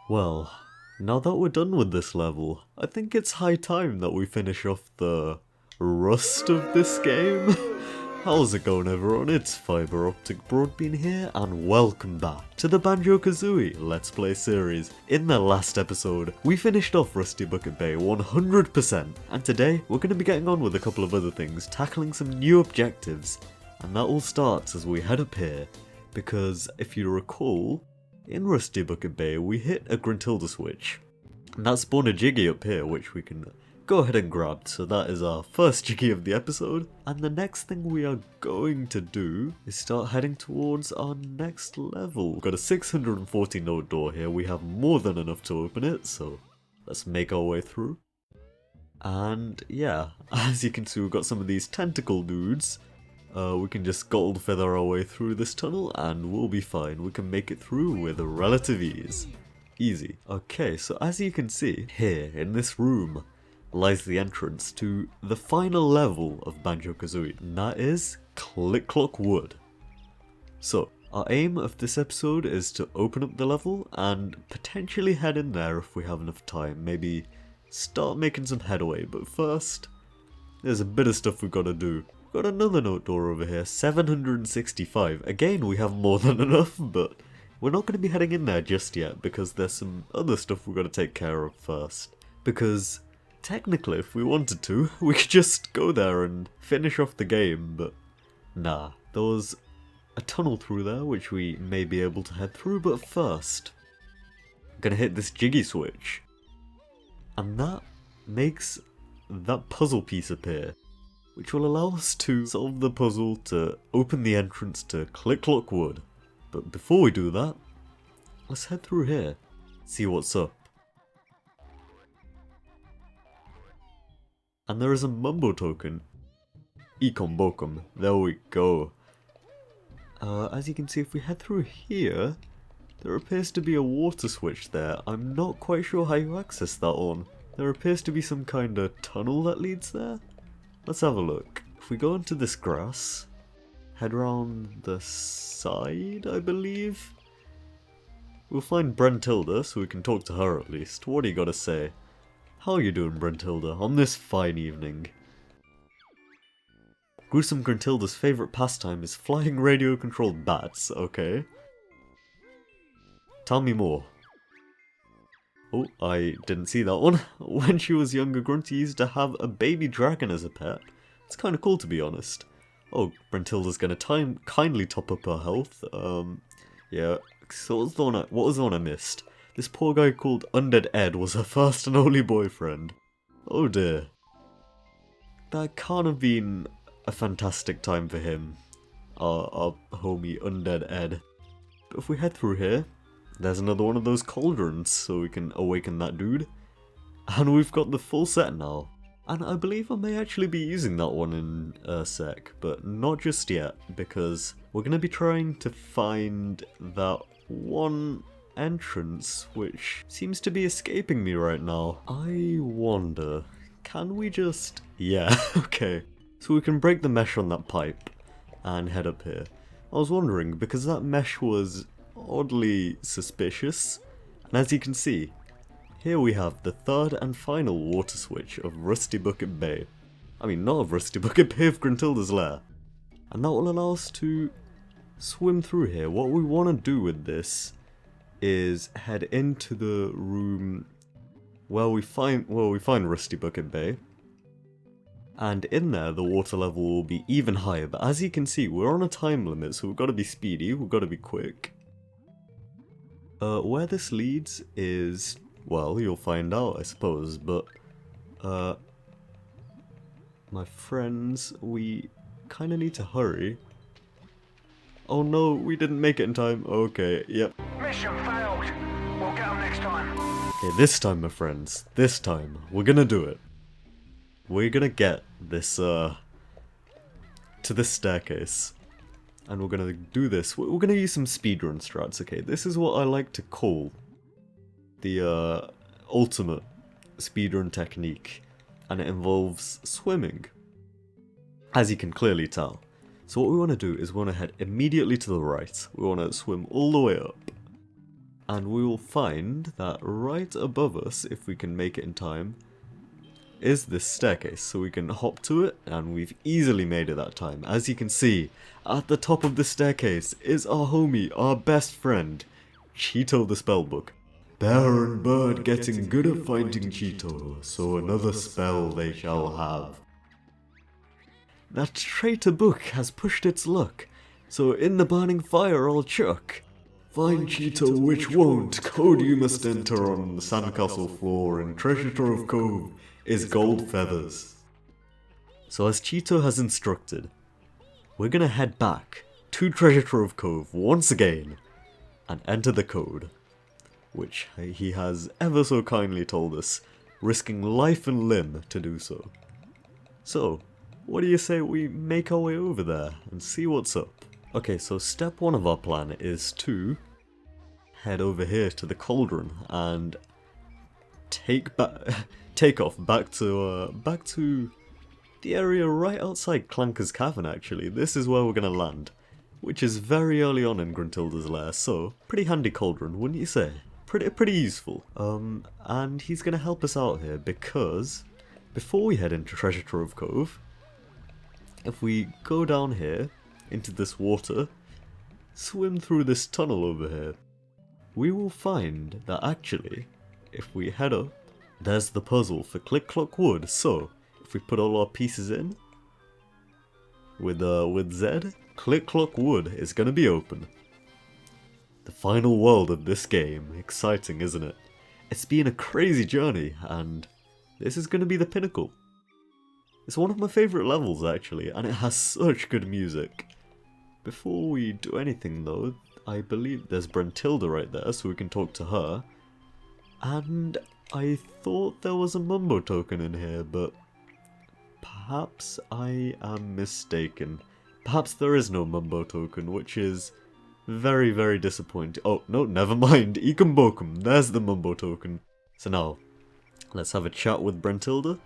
Well, now that we're done with this level, I think it's high time that we finish off the rust of this game. How's it going everyone, it's Fibre Optic Broadbean here, and welcome back to the Banjo-Kazooie Let's Play series. In the last episode, we finished off Rusty Bucket Bay 100%, and today we're going to be getting on with a couple of other things, tackling some new objectives, and that all starts as we head up here, because if you recall, in Rusty Bucket Bay we hit a Gruntilda switch, and that spawned a Jiggy up here which we can go ahead and grab, so that is our first Jiggy of the episode. And the next thing we are going to do is start heading towards our next level. We've got a 640 note door here, we have more than enough to open it, so let's make our way through. And yeah, as you can see we've got some of these tentacle dudes. We can just gold feather our way through this tunnel and we'll be fine. We can make it through with relative ease. Easy. Okay, so as you can see, here in this room lies the entrance to the final level of Banjo-Kazooie, and that is Click Clock Wood. So, our aim of this episode is to open up the level and potentially head in there if we have enough time. Maybe start making some headway, but first, there's a bit of stuff we've got to do. Got another note door over here, 765. Again, we have more than enough, but we're not going to be heading in there just yet because there's some other stuff we've got to take care of first. Because technically, if we wanted to, we could just go there and finish off the game, but nah. There was a tunnel through there which we may be able to head through, but first, I'm going to hit this Jiggy switch. And that makes that puzzle piece appear, which will allow us to solve the puzzle to open the entrance to Click Clock Wood. But before we do that, let's head through here, see what's up. And there is a Mumbo token. Ecom Bokum, there we go. As you can see, if we head through here, there appears to be a water switch there. I'm not quite sure how you access that one. There appears to be some kind of tunnel that leads there. Let's have a look. If we go into this grass, head around the side, I believe, we'll find Gruntilda, so we can talk to her at least. What do you gotta say? How are you doing, Gruntilda, on this fine evening? Gruesome Gruntilda's favourite pastime is flying radio-controlled bats, okay. Tell me more. Oh, I didn't see that one. When she was younger, Grunty used to have a baby dragon as a pet. It's kind of cool, to be honest. Oh, Gruntilda's gonna kindly top up her health. Yeah. So what was the one I missed? This poor guy called Undead Ed was her first and only boyfriend. Oh dear. That can't have been a fantastic time for him. Our homie Undead Ed. But if we head through here, there's another one of those cauldrons, so we can awaken that dude. And we've got the full set now. And I believe I may actually be using that one in a sec, but not just yet, because we're going to be trying to find that one entrance which seems to be escaping me right now. I wonder, can we just... yeah, okay. So we can break the mesh on that pipe and head up here. I was wondering, because that mesh was oddly suspicious, and as you can see, here we have the third and final water switch of Rusty Bucket Bay. I mean, not of Rusty Bucket Bay, of Gruntilda's Lair. And that will allow us to swim through here. What we want to do with this is head into the room where we find Rusty Bucket Bay. And in there, the water level will be even higher. But as you can see, we're on a time limit, so we've got to be speedy, we've got to be quick. Where this leads is, well, you'll find out, I suppose, but, my friends, we kinda need to hurry. Oh no, we didn't make it in time. Okay, yep. Mission failed. We'll get them next time. Okay, this time, my friends, this time, we're gonna do it. We're gonna get this, to this staircase. And we're gonna do this. We're gonna use some speedrun strats, okay? This is what I like to call the, ultimate speedrun technique. And it involves swimming, as you can clearly tell. So what we want to do is we want to head immediately to the right. We want to swim all the way up. And we will find that right above us, if we can make it in time, is this staircase. So we can hop to it, and we've easily made it that time. As you can see, at the top of the staircase is our homie, our best friend, Cheeto the Spellbook. Bear and bird getting good at finding Cheeto, so another spell they shall have. That traitor book has pushed its luck, so in the burning fire I'll chuck. Find Cheeto which won't, code you must enter on the sandcastle floor in Treasure Trove Cove is gold feathers. So as Cheeto has instructed, we're gonna head back to Treasure Trove Cove once again and enter the code, which he has ever so kindly told us, risking life and limb to do so. So, what do you say we make our way over there and see what's up? Okay, so step one of our plan is to head over here to the cauldron and take off back to the area right outside Clanker's Cavern. Actually, this is where we're gonna land, which is very early on in Gruntilda's lair. So pretty handy cauldron, wouldn't you say? Pretty useful. And he's gonna help us out here because before we head into Treasure Trove Cove, if we go down here into this water, swim through this tunnel over here, we will find that actually, if we head up, there's the puzzle for Click Clock Wood. So, if we put all our pieces in, with Z, Click Clock Wood is gonna be open. The final world of this game. Exciting, isn't it? It's been a crazy journey, and this is gonna be the pinnacle. It's one of my favourite levels actually, and it has such good music. Before we do anything though, I believe there's Gruntilda right there, so we can talk to her. And I thought there was a Mumbo token in here, but perhaps I am mistaken. Perhaps there is no Mumbo token, which is very, very disappointing. Oh, no, never mind. Ekum Bokum, there's the Mumbo token. So now, let's have a chat with Gruntilda.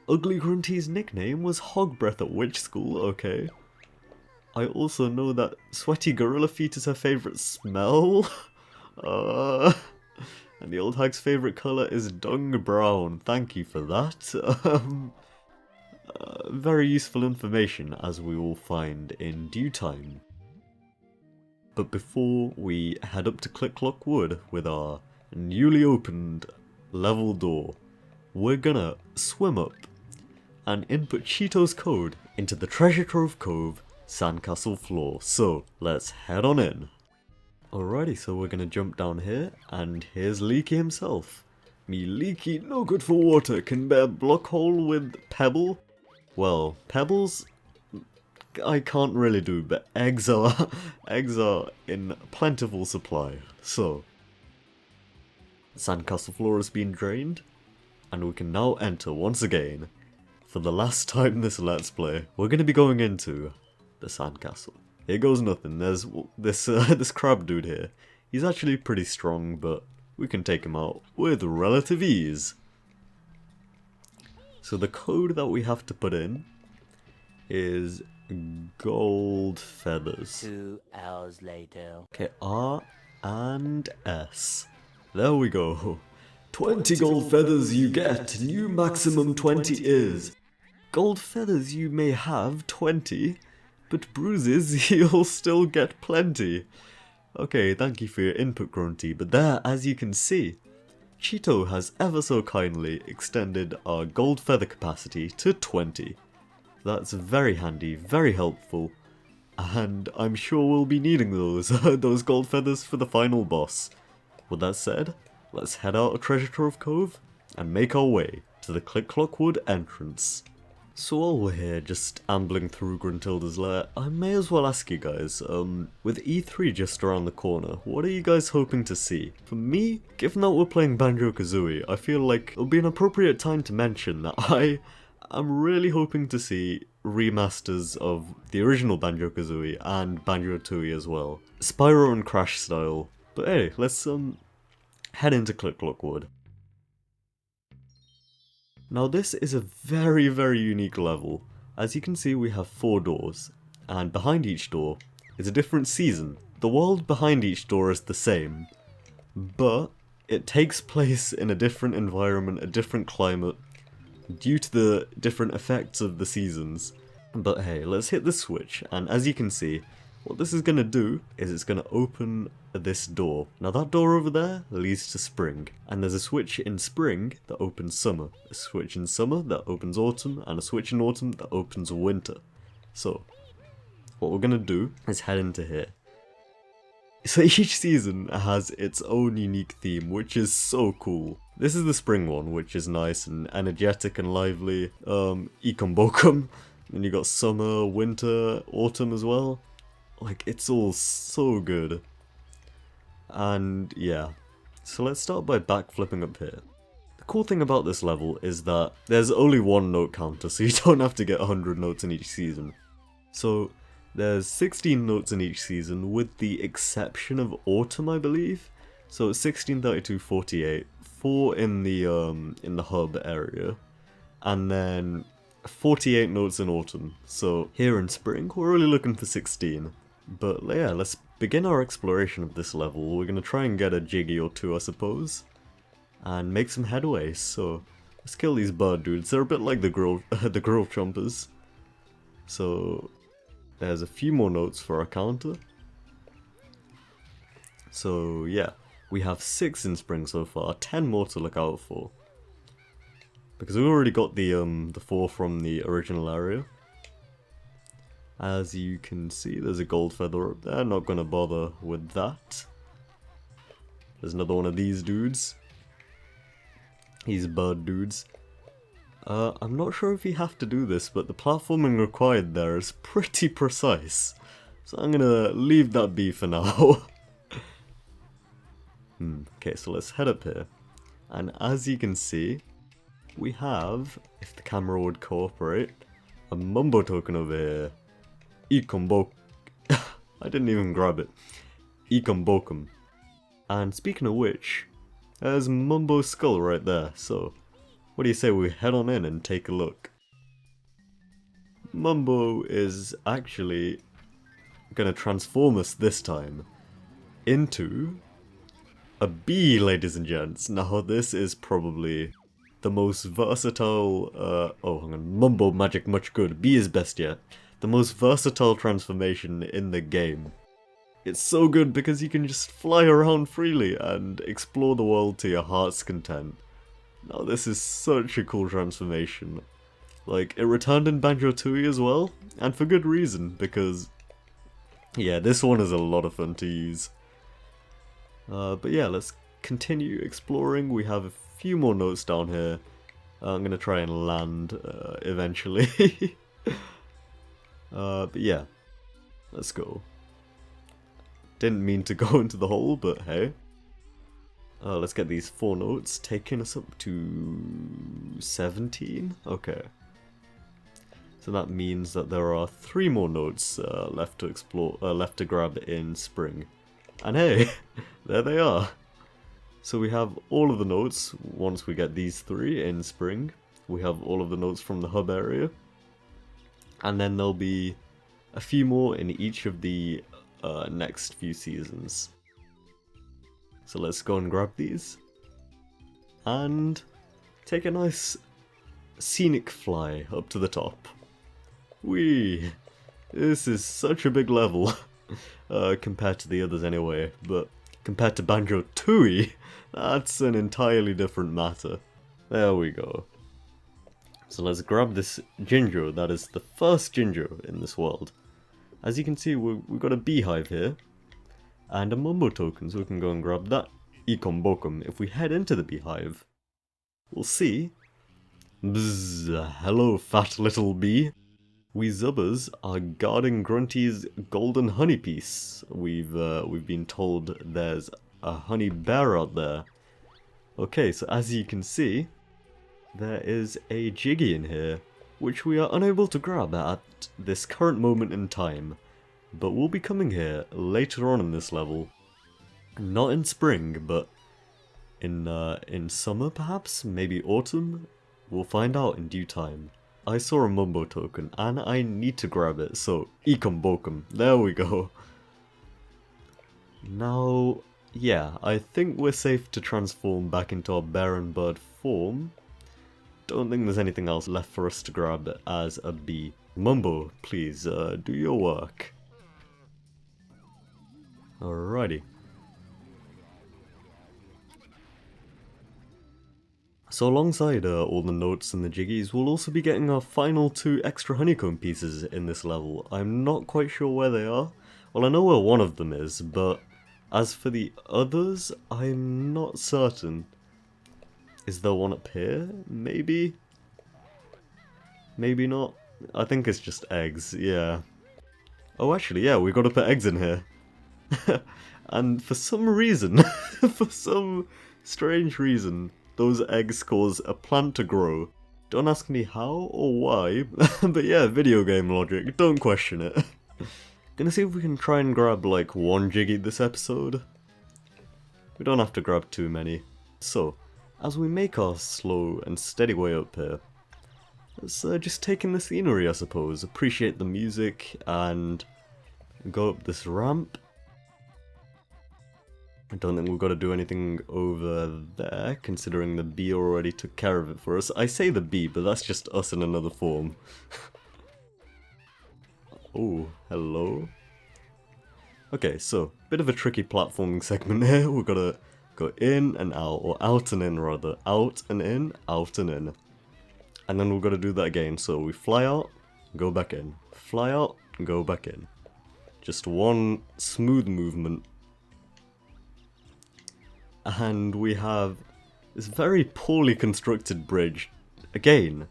Ugly Grunty's nickname was Hog Breath at Witch School, okay. I also know that sweaty gorilla feet is her favourite smell. And the old hag's favourite colour is dung brown. Thank you for that. Very useful information, as we will find in due time. But before we head up to Click Clock Wood with our newly opened level door, we're gonna swim up and input Cheeto's code into the Treasure Trove Cove sandcastle floor. So let's head on in. Alrighty, so we're gonna jump down here, and here's Leaky himself. Me Leaky, no good for water, can bear block hole with pebble. Well, pebbles I can't really do, but eggs are in plentiful supply. So sandcastle floor has been drained, and we can now enter once again. For the last time this Let's Play, we're going to be going into the sandcastle. Here goes nothing. There's this crab dude here. He's actually pretty strong, but we can take him out with relative ease. So the code that we have to put in is gold feathers. 2 hours later. Okay, R and S. There we go. 20 gold feathers you get, new maximum 20 is. Gold feathers you may have 20, but bruises you'll still get plenty. Okay, thank you for your input, Grunty, but there, as you can see, Cheeto has ever so kindly extended our gold feather capacity to 20. That's very handy, very helpful, and I'm sure we'll be needing those, those gold feathers for the final boss. With that said, let's head out of Treasure Trove Cove and make our way to the Click Clock Wood entrance. So while we're here just ambling through Gruntilda's lair, I may as well ask you guys, with E3 just around the corner, what are you guys hoping to see? For me, given that we're playing Banjo-Kazooie, I feel like it'll be an appropriate time to mention that I am really hoping to see remasters of the original Banjo-Kazooie and Banjo-Tooie as well. Spyro and Crash style. But hey, let's head into Click Clock Wood. Now this is a very, very unique level. As you can see, we have 4 doors, and behind each door is a different season. the world behind each door is the same, but it takes place in a different environment, a different climate, due to the different effects of the seasons. But hey, let's hit the switch, and as you can see, what this is going to do is it's going to open this door. Now that door over there leads to spring, and there's a switch in spring that opens summer, a switch in summer that opens autumn, and a switch in autumn that opens winter. So, what we're going to do is head into here. So each season has its own unique theme, which is so cool. This is the spring one, which is nice and energetic and lively. Ikombokum. Then you got summer, winter, autumn as well. Like, it's all so good. And yeah. So let's start by backflipping up here. The cool thing about this level is that there's only one note counter, so you don't have to get 100 notes in each season. So there's 16 notes in each season, with the exception of autumn, I believe. So it's 16, 32, 48, 4 in the hub area, and then 48 notes in autumn. So here in spring, we're really looking for 16. But yeah, let's begin our exploration of this level. We're gonna try and get a jiggy or two, I suppose, and make some headway. So let's kill these bird dudes. They're a bit like the grill chompers. So there's a few more notes for our counter. So yeah, we have 6 in spring so far, 10 more to look out for. Because we've already got the 4 from the original area. As you can see, there's a gold feather up there, not gonna bother with that. There's another one of these dudes. These bird dudes. I'm not sure if you have to do this, but the platforming required there is pretty precise. So I'm gonna leave that be for now. Okay, so let's head up here. And as you can see, we have, if the camera would cooperate, a Mumbo token over here. Ikombok. I didn't even grab it. Ikombokum. And speaking of which, there's Mumbo's skull right there, so what do you say we head on in and take a look? Mumbo is actually gonna transform us this time into a bee, ladies and gents. Now this is probably the most versatile, oh hang on, Mumbo magic much good, bee is best yet. The most versatile transformation in the game. It's so good because you can just fly around freely and explore the world to your heart's content. Now this is such a cool transformation. Like, it returned in Banjo-Kazooie as well, and for good reason, because yeah, this one is a lot of fun to use. But yeah, let's continue exploring. We have a few more notes down here. I'm gonna try and land eventually. But yeah, let's go. Didn't mean to go into the hole, but hey. Let's get these 4 notes, taking us up to 17? Okay. So that means that there are 3 more notes left to explore, left to grab in spring. And hey, there they are. So we have all of the notes once we get these 3 in spring. We have all of the notes from the hub area. And then there'll be a few more in each of the next few seasons. So let's go and grab these. And take a nice scenic fly up to the top. Whee! This is such a big level. Compared to the others anyway, but compared to Banjo-Kazooie, that's an entirely different matter. There we go. So let's grab this Jinjo, that is the first Jinjo in this world. As you can see, we've got a beehive here, and a Mumbo token, so we can go and grab that Ikombokum. If we head into the beehive, we'll see... Bzzz, hello fat little bee. We Zubbers are guarding Grunty's golden honey piece. We've been told there's a honey bear out there. Okay, so as you can see, there is a Jiggy in here, which we are unable to grab at this current moment in time. But we'll be coming here later on in this level. Not in spring, but in summer perhaps? Maybe autumn? We'll find out in due time. I saw a Mumbo token, and I need to grab it, so Ikombokum. There we go. Now, yeah, I think we're safe to transform back into our bear and bird form. Don't think there's anything else left for us to grab as a bee. Mumbo, please, do your work. Alrighty. So alongside all the notes and the jiggies, we'll also be getting our final 2 extra honeycomb pieces in this level. I'm not quite sure where they are. Well, I know where one of them is, but as for the others, I'm not certain. Is there one up here? Maybe? Maybe not? I think it's just eggs, yeah. Oh, actually, yeah, we gotta put eggs in here. And for some reason, for some strange reason, those eggs cause a plant to grow. Don't ask me how or why, but yeah, video game logic, don't question it. Gonna see if we can try and grab like 1 jiggy this episode. We don't have to grab too many. So, as we make our slow and steady way up here, let's just take in the scenery, I suppose, appreciate the music and go up this ramp. I don't think we've got to do anything over there, considering the bee already took care of it for us. I say the bee, but that's just us in another form. Oh, hello. Okay, so, bit of a tricky platforming segment here. We've got to go in and out, or out and in rather. Out and in, out and in. And then we've got to do that again. So we fly out, go back in. Fly out, go back in. Just one smooth movement. And we have this very poorly constructed bridge. Again,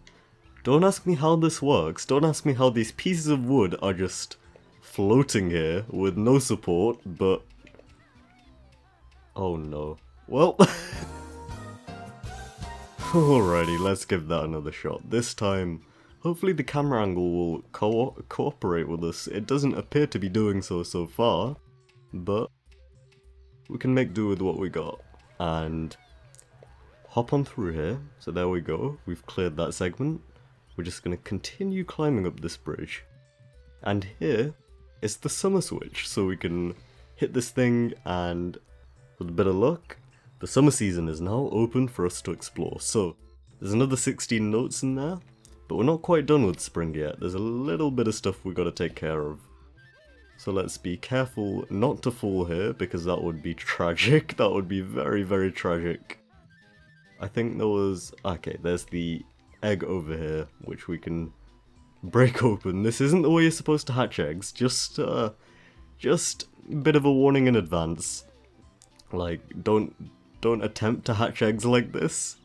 don't ask me how this works. Don't ask me how these pieces of wood are just floating here with no support, but... oh no. Well... alrighty, let's give that another shot. This time, hopefully the camera angle will cooperate with us. It doesn't appear to be doing so far, but we can make do with what we got. And hop on through here. So there we go. We've cleared that segment. We're just going to continue climbing up this bridge. And here is the summer switch. So we can hit this thing and with a bit of luck, the summer season is now open for us to explore. So there's another 16 notes in there, but we're not quite done with spring yet. There's a little bit of stuff we've got to take care of. So let's be careful not to fall here, because that would be tragic. That would be very, very tragic. I think there was... okay, there's the egg over here, which we can break open. This isn't the way you're supposed to hatch eggs. Just a bit of a warning in advance. Like, don't attempt to hatch eggs like this.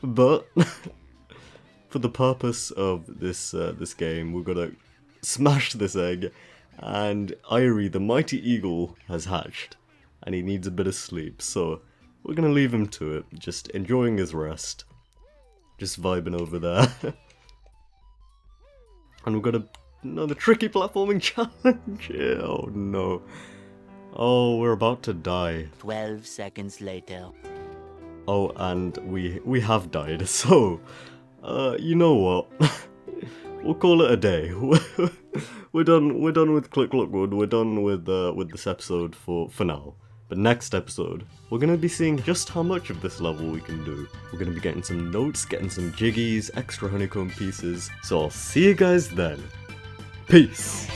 But for the purpose of this game, we've got to smash this egg, and Irie, the mighty eagle, has hatched, and he needs a bit of sleep, so we're gonna leave him to it, just enjoying his rest, just vibing over there. And we've got another tricky platforming challenge. Oh no. Oh, we're about to die. 12 seconds later. Oh, and we have died, so you know what? We'll call it a day. We're done with Click Lookwood. We're done with this episode for now. But next episode, we're gonna be seeing just how much of this level we can do. We're gonna be getting some notes, getting some jiggies, extra honeycomb pieces. So I'll see you guys then. Peace.